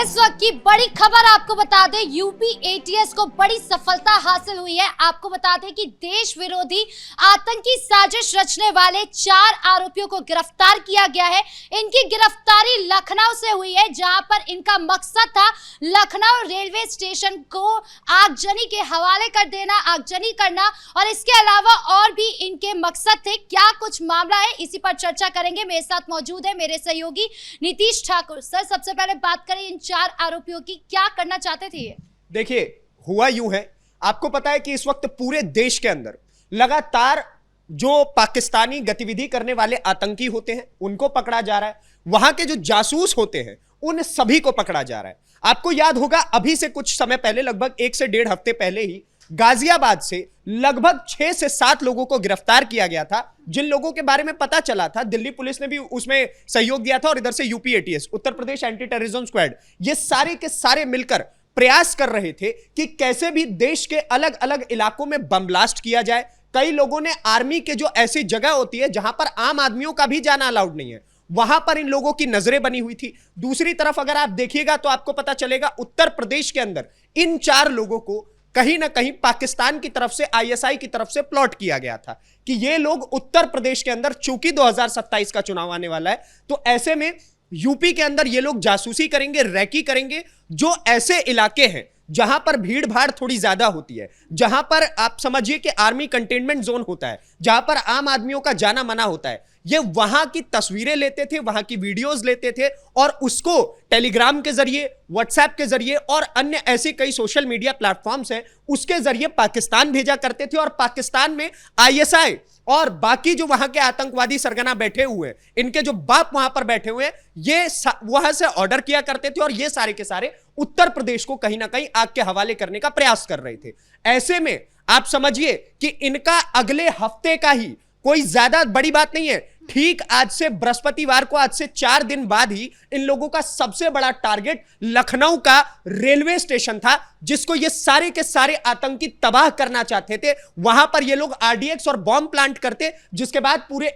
इस वक्त की बड़ी खबर आपको बता दें, यूपी एटीएस को बड़ी सफलता हासिल हुई है। आपको बता दें कि देश विरोधी आतंकी साजिश रचने वाले 4 आरोपियों को गिरफ्तार किया गया है। इनकी गिरफ्तारी लखनऊ से हुई है, जहां पर इनका मकसद था लखनऊ रेलवे स्टेशन को आगजनी के हवाले कर देना, आगजनी करना, और इसके अलावा और भी इनके मकसद थे। क्या कुछ मामला है, इसी पर चर्चा करेंगे। मेरे साथ मौजूद है मेरे सहयोगी नीतीश ठाकुर। सर, सबसे पहले बात करें इन 4 आरोपियों की, क्या करना चाहते थे ये? देखिए, हुआ यूं है, आपको पता है कि इस वक्त पूरे देश के अंदर लगातार जो पाकिस्तानी गतिविधि करने वाले आतंकी होते हैं उनको पकड़ा जा रहा है, वहां के जो जासूस होते हैं उन सभी को पकड़ा जा रहा है। आपको याद होगा, अभी से कुछ समय पहले, लगभग 1 से 1.5 हफ्ते पहले ही गाजियाबाद से लगभग 6 से 7 लोगों को गिरफ्तार किया गया था, जिन लोगों के बारे में पता चला था। दिल्ली पुलिस ने भी उसमें सहयोग दिया था, और इधर से UP ATS, Uttar Pradesh anti terrorism squad, ये सारे के सारे मिलकर प्रयास कर रहे थे कि कैसे भी देश के अलग अलग इलाकों में बम ब्लास्ट किया जाए। कई लोगों ने आर्मी के जो ऐसी जगह होती है जहां पर आम आदमियों का भी जाना अलाउड नहीं है, वहां पर इन लोगों की नजरें बनी हुई थी। दूसरी तरफ अगर आप देखिएगा तो आपको पता चलेगा, उत्तर प्रदेश के अंदर इन 4 लोगों को कहीं ना कहीं पाकिस्तान की तरफ से, आईएसआई की तरफ से प्लॉट किया गया था कि ये लोग उत्तर प्रदेश के अंदर, चूंकि 2027 का चुनाव आने वाला है, तो ऐसे में यूपी के अंदर ये लोग जासूसी करेंगे, रैकी करेंगे। जो ऐसे इलाके हैं जहां पर भीड़ भाड़ थोड़ी ज्यादा होती है, जहां पर आप समझिए कि आर्मी कंटेनमेंट जोन होता है, जहां पर आम आदमियों का जाना मना होता है, ये वहां की तस्वीरें लेते थे, वहां की वीडियोस लेते थे, और उसको टेलीग्राम के जरिए, व्हाट्सएप के जरिए और अन्य ऐसे कई सोशल मीडिया प्लेटफॉर्म्स हैं, उसके जरिए पाकिस्तान भेजा करते थे। और पाकिस्तान में आईएसआई और बाकी जो वहां के आतंकवादी सरगना बैठे हुए हैं, इनके जो बाप वहां पर बैठे हुए हैं, ये वहां से ऑर्डर किया करते थे, और ये सारे के सारे उत्तर प्रदेश को कहीं ना कहीं आग के हवाले करने का प्रयास कर रहे थे। ऐसे में आप समझिए कि इनका अगले हफ्ते का ही, कोई ज्यादा बड़ी बात नहीं है, ठीक आज से बृहस्पतिवार को, आज से 4 दिन बाद ही इन लोगों का सबसे बड़ा टारगेट लखनऊ का रेलवे स्टेशन था, जिसको ये सारे के सारे आतंकी तबाह करना चाहते थे। वहां पर ये लोग आरडीएक्स और बॉम्ब प्लांट करते, जिसके बाद पूरे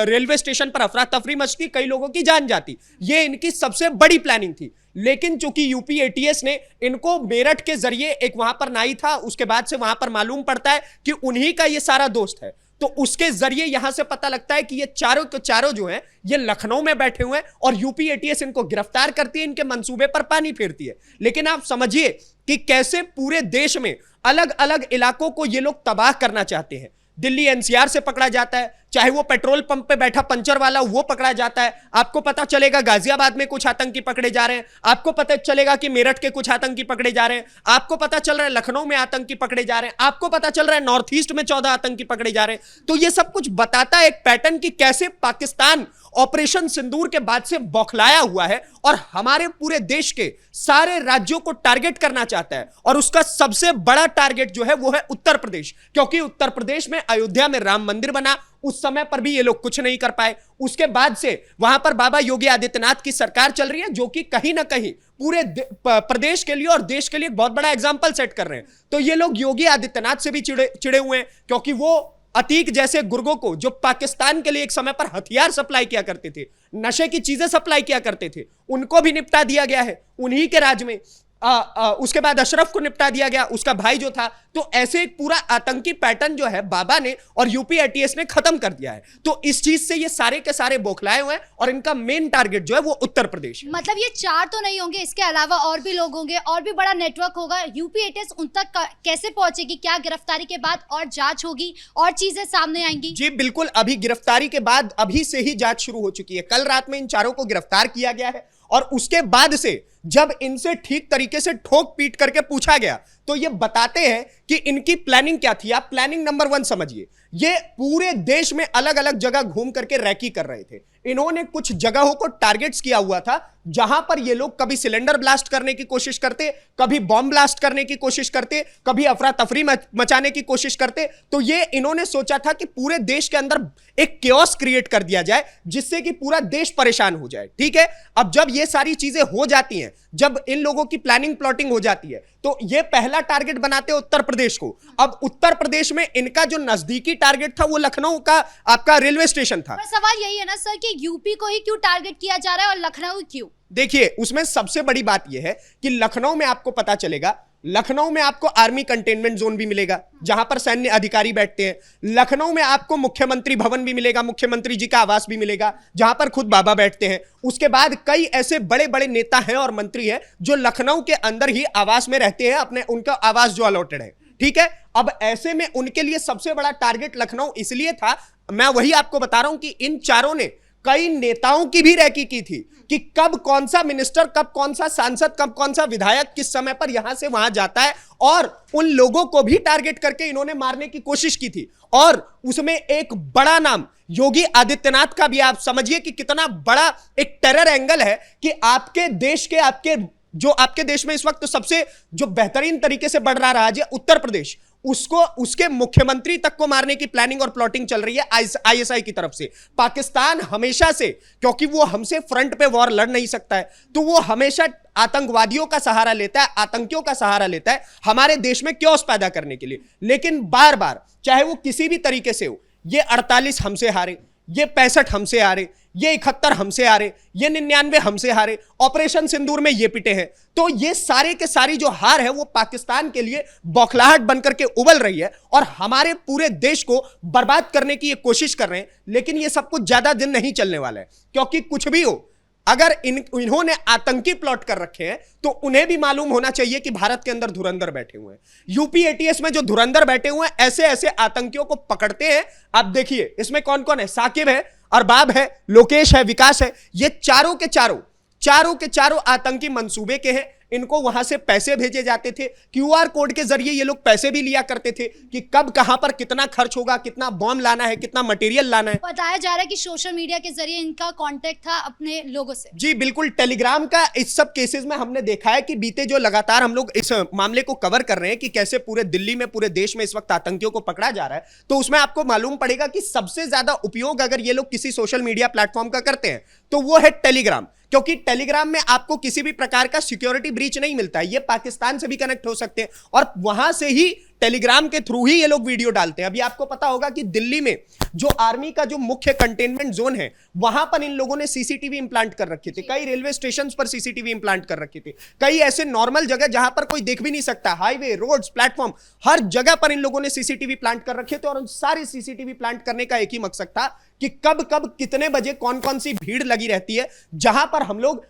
रेलवे स्टेशन पर अफरा तफरी मचती, कई लोगों की जान जाती। ये इनकी सबसे बड़ी प्लानिंग थी। लेकिन चूंकि यूपी एटीएस ने इनको मेरठ के जरिए, एक वहां पर नाई था, उसके बाद से वहां पर मालूम पड़ता है कि उन्हीं का ये सारा दोस्त है, तो उसके जरिए यहां से पता लगता है कि ये चारों के चारों जो हैं ये लखनऊ में बैठे हुए हैं, और यूपी एटीएस इनको गिरफ्तार करती है, इनके मंसूबे पर पानी फेरती है। लेकिन आप समझिए कि कैसे पूरे देश में अलग अलग इलाकों को ये लोग तबाह करना चाहते हैं। दिल्ली एनसीआर से पकड़ा जाता है, चाहे वो पेट्रोल पंप पे बैठा पंचर वाला, वो पकड़ा जाता है। आपको पता चलेगा गाजियाबाद में कुछ आतंकी पकड़े जा रहे हैं, आपको पता चलेगा कि मेरठ के कुछ आतंकी पकड़े जा रहे हैं, आपको पता चल रहा है लखनऊ में आतंकी पकड़े जा रहे हैं, आपको पता चल रहा है नॉर्थ ईस्ट में 14 आतंकी पकड़े जा रहे हैं। तो ये सब कुछ बताता है एक पैटर्न की कैसे पाकिस्तान ऑपरेशन सिंदूर के बाद से बौखलाया हुआ है और हमारे पूरे देश के सारे राज्यों को टारगेट करना चाहता है। और उसका सबसे बड़ा टारगेट जो है वो है उत्तर प्रदेश, क्योंकि उत्तर प्रदेश में अयोध्या में राम मंदिर बना, उस समय पर भी ये लोग कुछ नहीं कर पाए। उसके बाद से वहां पर बाबा योगी आदित्यनाथ की सरकार चल रही है, जो कि कहीं ना कहीं पूरे प्रदेश के लिए और देश के लिए एक बहुत बड़ा एग्जाम्पल सेट कर रहे हैं। तो ये लोग योगी आदित्यनाथ से भी चिड़े हुए हैं, क्योंकि वो अतीक जैसे गुर्गों को, जो पाकिस्तान के लिए एक समय पर हथियार सप्लाई किया करते थे, नशे की चीजें सप्लाई किया करते थे, उनको भी निपटा दिया गया है उन्हीं के राज में। उसके बाद अशरफ को निपटा दिया गया, उसका भाई जो था। तो ऐसे एक पूरा आतंकी पैटर्न जो है बाबा ने और यूपी एटीएस ने खत्म कर दिया है। तो इस चीज से ये सारे के सारे बौखलाए हुए हैं, और इनका मेन टारगेट जो है वो उत्तर प्रदेश है। मतलब ये 4 तो नहीं होंगे, इसके अलावा और भी लोग होंगे, और भी बड़ा नेटवर्क होगा। यूपी एटीएस उन तक कैसे पहुंचेगी? क्या गिरफ्तारी के बाद और जांच होगी और चीजें सामने आएंगी? जी बिल्कुल, अभी गिरफ्तारी के बाद अभी से ही जांच शुरू हो चुकी है। कल रात में इन 4 को गिरफ्तार किया गया है, और उसके बाद से जब इनसे ठीक तरीके से ठोक पीट करके पूछा गया, तो ये बताते हैं कि इनकी प्लानिंग क्या थी। आप प्लानिंग नंबर 1 समझिए, ये पूरे देश में अलग अलग जगह घूम करके रैकी कर रहे थे। इन्होंने कुछ जगहों को टारगेट्स किया हुआ था, जहां पर ये लोग कभी सिलेंडर ब्लास्ट करने की कोशिश करते, कभी बॉम्ब ब्लास्ट करने की कोशिश करते, कभी अफरा तफरी मचाने की कोशिश करते। तो ये इन्होंने सोचा था कि पूरे देश के अंदर एक केओस क्रिएट कर दिया जाए, जिससे कि पूरा देश परेशान हो जाए। ठीक है, अब जब ये सारी चीजें हो जाती हैं, जब इन लोगों की प्लानिंग प्लॉटिंग हो जाती है, तो ये पहला टारगेट बनाते हैं उत्तर प्रदेश को। अब उत्तर प्रदेश में इनका जो नजदीकी टारगेट था वो लखनऊ का आपका रेलवे स्टेशन था। पर सवाल यही है ना सर कि यूपी को ही क्यों टारगेट किया जा रहा है और लखनऊ क्यों? देखिए उसमें सबसे बड़ी बात यह है कि लखनऊ में आपको पता चलेगा, लखनऊ में आपको आर्मी कंटेनमेंट जोन भी मिलेगा जहां पर सैन्य अधिकारी बैठते हैं। लखनऊ में आपको मुख्यमंत्री भवन भी मिलेगा, मुख्यमंत्री जी का आवास भी मिलेगा जहां पर खुद बाबा बैठते हैं। उसके बाद कई ऐसे बड़े बड़े नेता हैं और मंत्री हैं जो लखनऊ के अंदर ही आवास में रहते हैं, अपने उनका आवास जो अलॉटेड है, ठीक है। अब ऐसे में उनके लिए सबसे बड़ा टारगेट लखनऊ इसलिए था, मैं वही आपको बता रहा हूं कि इन चारों ने कई नेताओं की भी रैकी की थी कि कब कौन सा मिनिस्टर, कब कौन सा सांसद, कब कौन सा विधायक किस समय पर यहां से वहां जाता है, और उन लोगों को भी टारगेट करके इन्होंने मारने की कोशिश की थी। और उसमें एक बड़ा नाम योगी आदित्यनाथ का भी, आप समझिए कि कितना बड़ा एक टेरर एंगल है कि आपके देश के, आपके देश में इस वक्त सबसे जो बेहतरीन तरीके से बढ़ रहा राज्य उत्तर प्रदेश, उसको, उसके मुख्यमंत्री तक को मारने की प्लानिंग और प्लॉटिंग चल रही है आईएसआई की तरफ से। पाकिस्तान हमेशा से, क्योंकि वो हमसे फ्रंट पे वॉर लड़ नहीं सकता है, तो वो हमेशा आतंकवादियों का सहारा लेता है, आतंकियों का सहारा लेता है हमारे देश में क्योस पैदा करने के लिए। लेकिन बार बार चाहे वो किसी भी तरीके से हो, ये 48 हमसे हारे, ये 65 हमसे हारे, ये 71 हमसे हारे, ये 99 हमसे हारे, ऑपरेशन सिंदूर में ये पिटे हैं। तो ये सारे के सारी जो हार है वो पाकिस्तान के लिए बौखलाहट बनकर के उबल रही है और हमारे पूरे देश को बर्बाद करने की ये कोशिश कर रहे हैं। लेकिन ये सब कुछ ज्यादा दिन नहीं चलने वाला है, क्योंकि कुछ भी हो, अगर इन्होंने आतंकी प्लॉट कर रखे हैं तो उन्हें भी मालूम होना चाहिए कि भारत के अंदर धुरंधर बैठे हुए हैं। यूपी एटीएस में जो धुरंधर बैठे हुए हैं, ऐसे ऐसे आतंकियों को पकड़ते हैं। आप देखिए इसमें कौन कौन है, साकिब है, अरबाब है, लोकेश है, विकास है, ये चारों के चारों आतंकी मंसूबे के हैं। इनको वहां से पैसे भेजे जाते थे, क्यूआर कोड के जरिए ये लोग पैसे भी लिया करते थे कि कब कहां पर कितना खर्च होगा, कितना बॉम्ब लाना है, कितना मटेरियल लाना है। बताया जा रहा है कि सोशल मीडिया के जरिए इनका कांटेक्ट था अपने लोगों से। जी बिल्कुल, टेलीग्राम का इस सब केसेस में हमने देखा है कि बीते जो लगातार हम लोग इस मामले को कवर कर रहे हैं कि कैसे पूरे दिल्ली में, पूरे देश में इस वक्त आतंकियों को पकड़ा जा रहा है, तो उसमें आपको मालूम पड़ेगा कि सबसे ज्यादा उपयोग अगर ये लोग किसी सोशल मीडिया प्लेटफॉर्म का करते हैं तो वो है टेलीग्राम। क्योंकि टेलीग्राम में आपको किसी भी प्रकार का सिक्योरिटी ब्रीच नहीं मिलता है, ये पाकिस्तान से भी कनेक्ट हो सकते हैं और वहां से ही टेलीग्राम के थ्रू ही ये लोग वीडियो डालते हैं। अभी आपको पता होगा कि दिल्ली में जो आर्मी का जो मुख्य कंटेनमेंट जोन है, वहां पर इन लोगों ने सीसीटीवी इंप्लांट कर रखे थे, कई रेलवे स्टेशन पर सीसीटीवी इंप्लांट कर रखे थे, कई ऐसे नॉर्मल जगह जहां पर कोई देख भी नहीं सकता, हाईवे, रोड्स, प्लेटफॉर्म, हर जगह पर इन लोगों ने सीसीटीवी प्लांट कर रखे थे। और उन सारे सीसीटीवी प्लांट करने का एक ही मकसद था कि कब कब कितने बजे कौन कौन सी भीड़ लगी रहती है, जहां पर हम लोग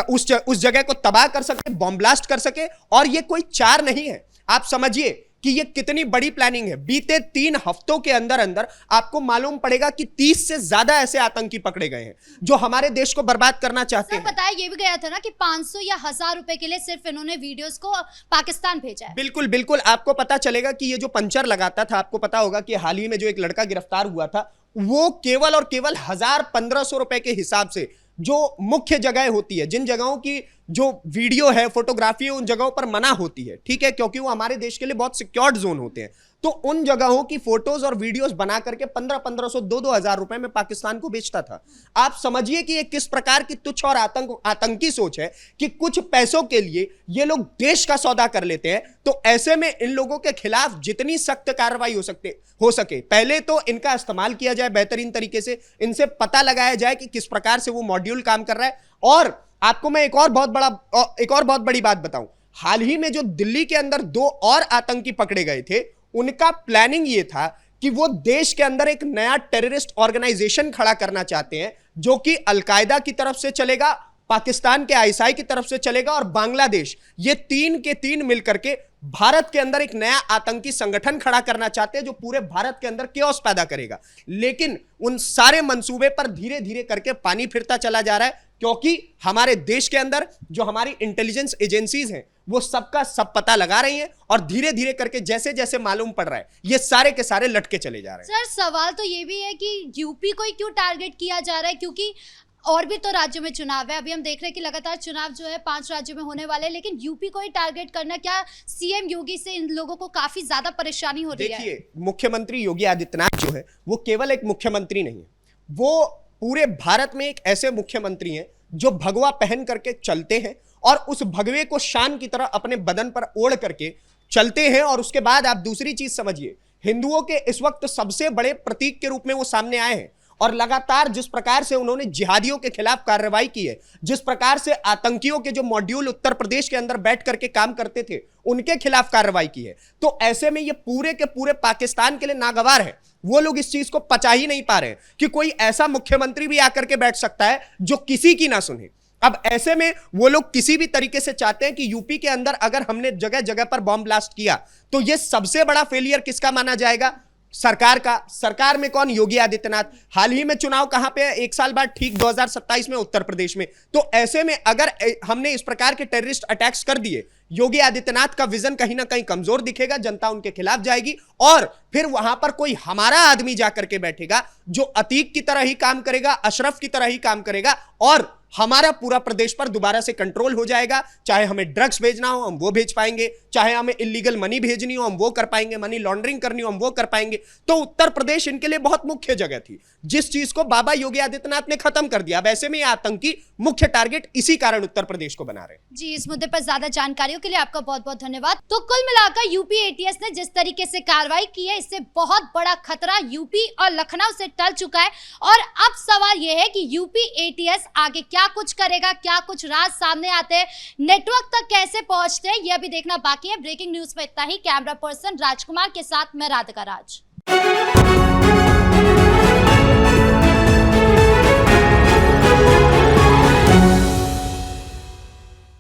उस जगह को तबाह कर सके, बॉम्ब ब्लास्ट कर सके। और ये कोई चार नहीं है, आप समझिए कि ये कितनी बड़ी प्लानिंग है। बीते 3 हफ्तों के अंदर अंदर आपको मालूम पड़ेगा कि 30 से ज्यादा ऐसे आतंकी पकड़े गए हैं जो हमारे देश को बर्बाद करना चाहते हैं। बताया ये भी गया था ना कि 500 या 1000 रुपए के लिए सिर्फ इन्होंने वीडियोस को पाकिस्तान भेजा है। बिल्कुल बिल्कुल, आपको पता चलेगा कि ये जो पंचर लगाता था, आपको पता होगा कि हाल ही में जो एक लड़का गिरफ्तार हुआ था, वो केवल और केवल 1000-1500 रुपए के हिसाब से जो मुख्य जगह होती है, जिन जगहों की जो वीडियो है, फोटोग्राफी है, उन जगहों पर मना होती है, ठीक है, क्योंकि वो हमारे देश के लिए बहुत सिक्योर्ड जोन होते हैं, तो उन जगहों की फोटोज और वीडियोस बना करके 1500, 2-2000 रुपए में पाकिस्तान को बेचता था। आप समझिए कि ये किस प्रकार की तुच्छ और आतंकी सोच है कि कुछ पैसों के लिए ये लोग देश का सौदा कर लेते हैं। तो ऐसे में इन लोगों के खिलाफ जितनी सख्त कार्रवाई हो सके, पहले तो इनका इस्तेमाल किया जाए बेहतरीन तरीके से, इनसे पता लगाया जाए कि किस प्रकार से वो मॉड्यूल काम कर रहा है। और आपको मैं एक और बहुत बड़ी बात बताऊं, हाल ही में जो दिल्ली के अंदर 2 और आतंकी पकड़े गए थे, उनका प्लानिंग ये था कि वो देश के अंदर एक नया टेररिस्ट ऑर्गेनाइजेशन खड़ा करना चाहते हैं जो कि अलकायदा की तरफ से चलेगा, पाकिस्तान के आईएसआई की तरफ से चलेगा और बांग्लादेश, ये 3 के 3 मिलकर के भारत के अंदर एक नया आतंकी संगठन खड़ा करना चाहते हैं जो पूरे भारत के अंदर केओस पैदा करेगा। लेकिन उन सारे मंसूबे पर धीरे धीरे करके पानी फिरता चला जा रहा है, क्योंकि हमारे देश के अंदर जो हमारी इंटेलिजेंस एजेंसीज हैं वो सबका सब पता लगा रही हैं और धीरे धीरे करके जैसे जैसे मालूम पड़ रहा है ये सारे के सारे लटके चले जा रहे हैं। सर सवाल तो ये भी है कि यूपी को ही क्यों टारगेट किया जा रहा है, क्योंकि और भी तो राज्यों में चुनाव है। अभी हम देख रहे हैं कि लगातार चुनाव जो है 5 राज्यों में होने वाले हैं, लेकिन यूपी को ही टारगेट करना, क्या सीएम योगी से इन लोगों को काफी ज्यादा परेशानी हो रही है? देखिए, मुख्यमंत्री योगी आदित्यनाथ जो है वो केवल एक मुख्यमंत्री नहीं है, वो पूरे भारत में एक ऐसे मुख्यमंत्री हैं जो भगवा पहन करके चलते हैं और उस भगवे को शान की तरह अपने बदन पर ओढ़ करके चलते हैं। और उसके बाद आप दूसरी चीज समझिए, हिंदुओं के इस वक्त सबसे बड़े प्रतीक के रूप में वो सामने आए हैं और लगातार जिस प्रकार से उन्होंने जिहादियों के खिलाफ कार्रवाई की है, जिस प्रकार से आतंकियों के जो मॉड्यूल उत्तर प्रदेश के अंदर बैठ करके काम करते थे उनके खिलाफ कार्रवाई की है, तो ऐसे में ये पूरे के पूरे पाकिस्तान के लिए नागवार है। वो लोग इस चीज को पचा ही नहीं पा रहे कि कोई ऐसा मुख्यमंत्री भी आकर के बैठ सकता है जो किसी की ना सुने। अब ऐसे में वो लोग किसी भी तरीके से चाहते हैं कि यूपी के अंदर अगर हमने जगह जगह पर बॉम्ब ब्लास्ट किया तो ये सबसे बड़ा फेलियर किसका माना जाएगा? सरकार का। सरकार में कौन? योगी आदित्यनाथ। हाल ही में चुनाव कहां पे है? 1 साल बाद ठीक 2027 में उत्तर प्रदेश में। तो ऐसे में अगर हमने इस प्रकार के टेररिस्ट अटैक्स कर दिए, योगी आदित्यनाथ का विजन कहीं ना कहीं कमजोर दिखेगा, जनता उनके खिलाफ जाएगी और फिर वहां पर कोई हमारा आदमी जाकर के बैठेगा जो अतीक की तरह ही काम करेगा, अशरफ की तरह ही काम करेगा और हमारा पूरा प्रदेश पर दोबारा से कंट्रोल हो जाएगा। चाहे हमें ड्रग्स भेजना हो हम वो भेज पाएंगे, चाहे हमें इलीगल मनी भेजनी हो हम वो कर पाएंगे, मनी लॉन्ड्रिंग करनी हो हम वो कर पाएंगे। तो उत्तर प्रदेश इनके लिए बहुत मुख्य जगह थी, जिस चीज को बाबा योगी आदित्यनाथ ने खत्म कर दिया। वैसे में आतंकी मुख्य टारगेट इसी कारण उत्तर प्रदेश को बना रहे। जी, इस मुद्दे पर ज्यादा जानकारियों के लिए आपका बहुत बहुत धन्यवाद। तो कुल मिलाकर यूपी एटीएस ने जिस तरीके से कार्रवाई की है, इससे बहुत बड़ा खतरा यूपी और लखनऊ से टल चुका है और अब सवाल यह है कि यूपी एटीएस आगे क्या कुछ करेगा, क्या कुछ राज सामने आते हैं, नेटवर्क तक कैसे पहुंचते हैं, यह भी देखना बाकी है। ब्रेकिंग न्यूज में इतना ही। कैमरा पर्सन राजकुमार के साथ मैं राधिका राज।